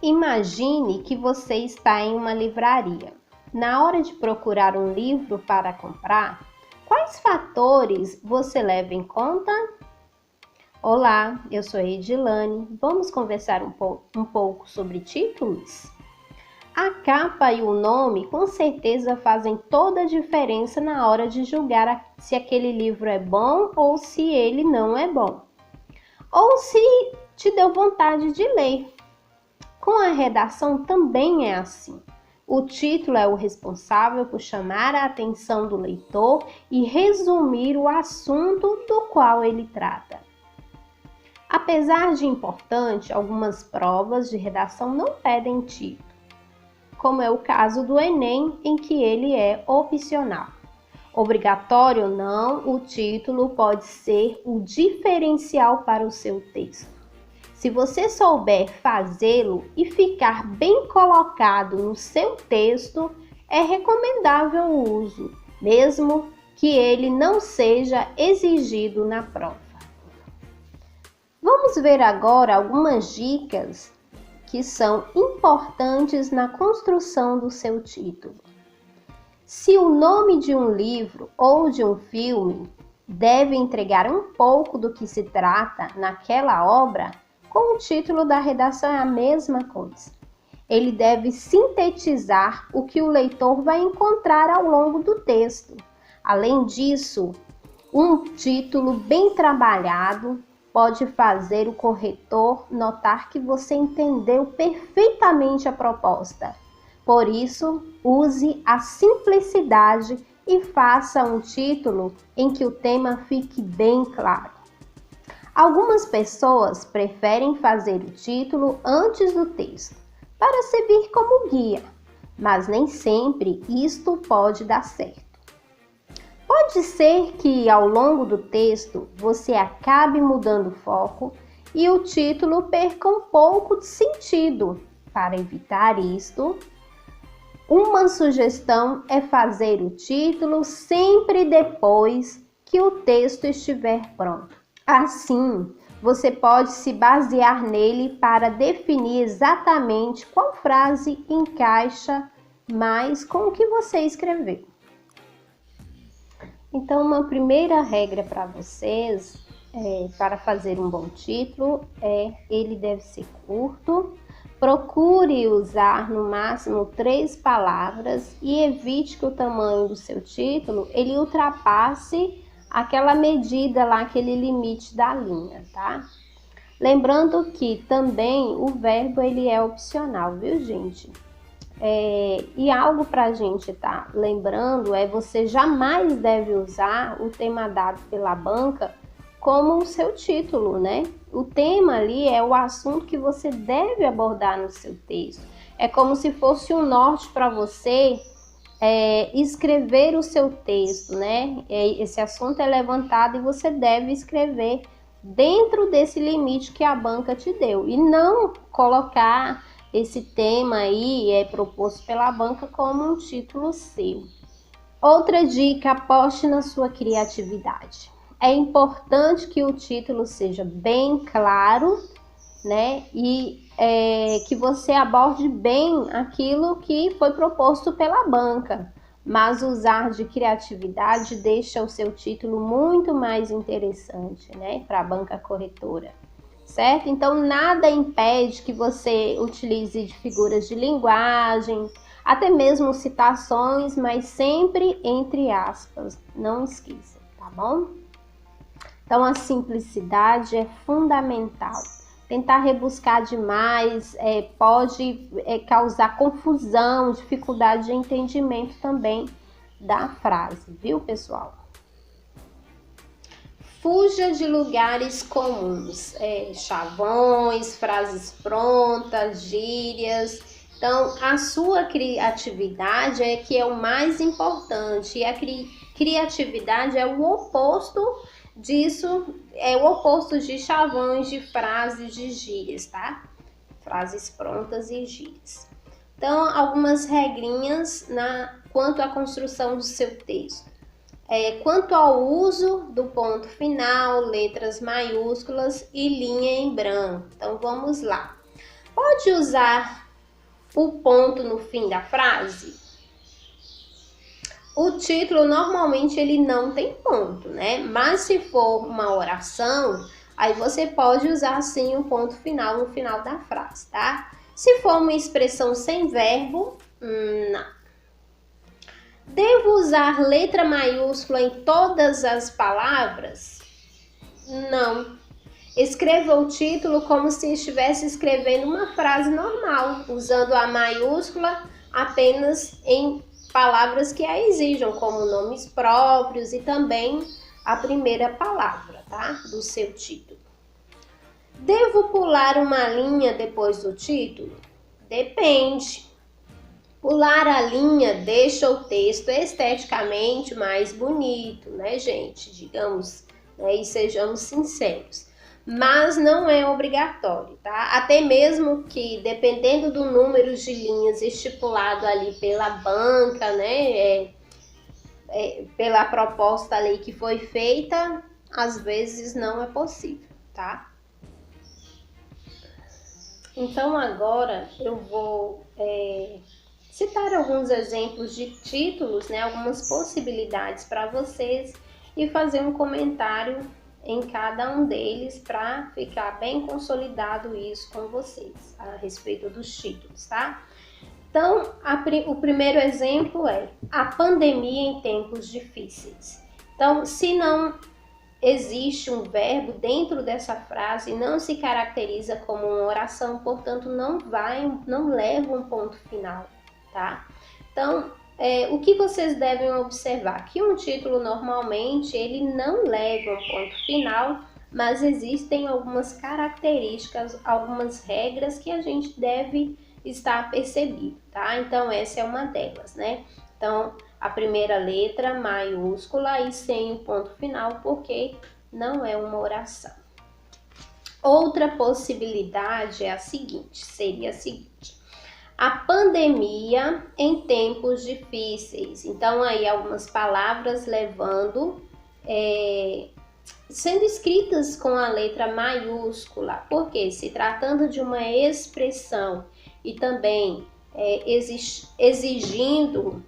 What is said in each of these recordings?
Imagine que você está em uma livraria. Na hora de procurar um livro para comprar, quais fatores você leva em conta? Olá, eu sou a Edilane. Vamos conversar um pouco sobre títulos? A capa e o nome com certeza fazem toda a diferença na hora de julgar se aquele livro é bom ou se ele não é bom. Ou se te deu vontade de ler. Com a redação também é assim. O título é o responsável por chamar a atenção do leitor e resumir o assunto do qual ele trata. Apesar de importante, algumas provas de redação não pedem título, como é o caso do Enem, em que ele é opcional. Obrigatório ou não, o título pode ser o diferencial para o seu texto. Se você souber fazê-lo e ficar bem colocado no seu texto, é recomendável o uso, mesmo que ele não seja exigido na prova. Vamos ver agora algumas dicas que são importantes na construção do seu título. Se o nome de um livro ou de um filme deve entregar um pouco do que se trata naquela obra, com o título da redação é a mesma coisa. Ele deve sintetizar o que o leitor vai encontrar ao longo do texto. Além disso, um título bem trabalhado pode fazer o corretor notar que você entendeu perfeitamente a proposta. Por isso, use a simplicidade e faça um título em que o tema fique bem claro. Algumas pessoas preferem fazer o título antes do texto, para servir como guia, mas nem sempre isto pode dar certo. Pode ser que ao longo do texto você acabe mudando o foco e o título perca um pouco de sentido. Para evitar isto, uma sugestão é fazer o título sempre depois que o texto estiver pronto. Assim, você pode se basear nele para definir exatamente qual frase encaixa mais com o que você escreveu. Então, uma primeira regra para vocês, para fazer um bom título, ele deve ser curto. Procure usar no máximo 3 palavras e evite que o tamanho do seu título ele ultrapasse aquela medida lá, aquele limite da linha, tá? Lembrando que também o verbo ele é opcional, viu, gente? E algo pra gente tá lembrando você jamais deve usar o tema dado pela banca como o seu título, né? O tema ali é o assunto que você deve abordar no seu texto. É como se fosse um norte para você escrever o seu texto, né? Esse assunto é levantado e você deve escrever dentro desse limite que a banca te deu e não colocar esse tema aí proposto pela banca como um título seu. Outra dica, aposte na sua criatividade. É importante que o título seja bem claro, né? E que você aborde bem aquilo que foi proposto pela banca. Mas usar de criatividade deixa o seu título muito mais interessante, né? Para a banca corretora. Certo? Então, nada impede que você utilize de figuras de linguagem, até mesmo citações, mas sempre entre aspas. Não esqueça, tá bom? Então, a simplicidade é fundamental. Tentar rebuscar demais pode causar confusão, dificuldade de entendimento também da frase, viu, pessoal? Fuja de lugares comuns, chavões, frases prontas, gírias. Então, a sua criatividade é que é o mais importante. E a criatividade é o oposto disso, é o oposto de chavões, de frases, de gírias, tá? Frases prontas e gírias. Então, algumas regrinhas quanto à construção do seu texto. Quanto ao uso do ponto final, letras maiúsculas e linha em branco. Então, vamos lá. Pode usar o ponto no fim da frase? O título normalmente ele não tem ponto, né? Mas se for uma oração, aí você pode usar sim o ponto final no final da frase, tá? Se for uma expressão sem verbo, não. Devo usar letra maiúscula em todas as palavras? Não. Escreva o título como se estivesse escrevendo uma frase normal, usando a maiúscula apenas em palavras que a exijam, como nomes próprios e também a primeira palavra, tá? Do seu título. Devo pular uma linha depois do título? Depende. Pular a linha deixa o texto esteticamente mais bonito, né, gente? Digamos, né, e sejamos sinceros. Mas não é obrigatório, tá? Até mesmo que, dependendo do número de linhas estipulado ali pela banca, né, pela proposta ali que foi feita, às vezes não é possível, tá? Então agora eu vou citar alguns exemplos de títulos, né, algumas possibilidades para vocês e fazer um comentário em cada um deles para ficar bem consolidado isso com vocês a respeito dos títulos, tá? Então, o primeiro exemplo é a pandemia em tempos difíceis. Então, se não existe um verbo dentro dessa frase, não se caracteriza como uma oração, portanto, não leva um ponto final, tá? Então, o que vocês devem observar? Que um título normalmente ele não leva um ponto final, mas existem algumas características, algumas regras que a gente deve estar percebido, tá? Então essa é uma delas, né? Então a primeira letra maiúscula e sem o ponto final, porque não é uma oração. Outra possibilidade é a seguinte, seria a seguinte: a pandemia em tempos difíceis. Então, aí algumas palavras levando, sendo escritas com a letra maiúscula, porque se tratando de uma expressão e também existindo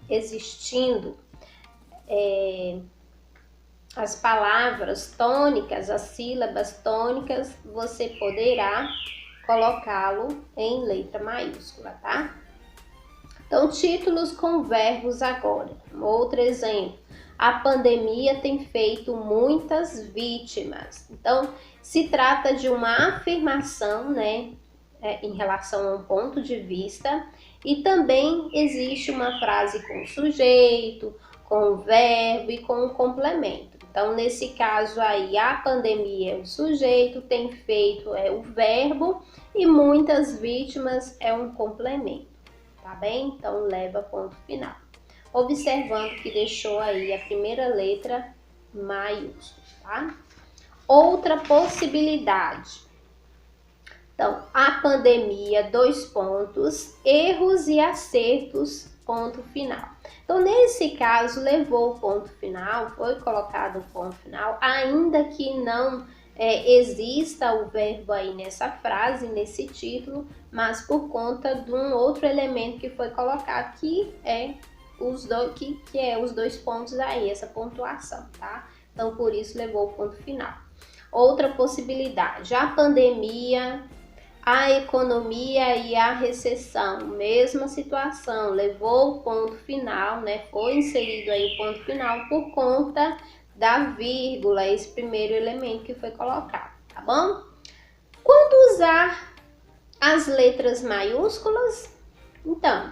as palavras tônicas, as sílabas tônicas, você poderá colocá-lo em letra maiúscula, tá? Então, títulos com verbos agora. Outro exemplo, a pandemia tem feito muitas vítimas. Então, se trata de uma afirmação, né, em relação a um ponto de vista, e também existe uma frase com sujeito, com verbo e com um complemento. Então, nesse caso aí, a pandemia é o sujeito, tem feito é o verbo e muitas vítimas é um complemento, tá bem? Então, leva ponto final. Observando que deixou aí a primeira letra maiúscula, tá? Outra possibilidade. Então, a pandemia, dois pontos, erros e acertos, ponto final. Então, nesse caso, levou o ponto final, foi colocado o ponto final, ainda que não exista o verbo aí nessa frase, nesse título, mas por conta de um outro elemento que foi colocado, que é os dois pontos aí, essa pontuação, tá? Então, por isso, levou o ponto final. Outra possibilidade, a pandemia, a economia e a recessão, mesma situação, levou o ponto final, né? Foi inserido aí o ponto final por conta da vírgula, esse primeiro elemento que foi colocado, tá bom? Quando usar as letras maiúsculas? Então,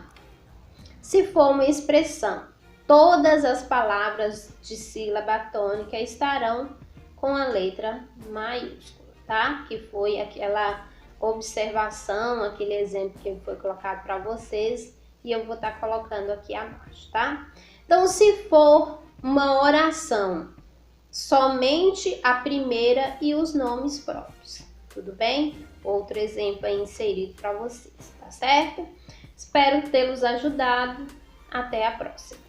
se for uma expressão, todas as palavras de sílaba tônica estarão com a letra maiúscula, tá? Que foi aquela observação, aquele exemplo que foi colocado para vocês e eu vou estar colocando aqui abaixo, tá? Então, se for uma oração, somente a primeira e os nomes próprios, tudo bem? Outro exemplo aí inserido para vocês, tá certo? Espero tê-los ajudado. Até a próxima!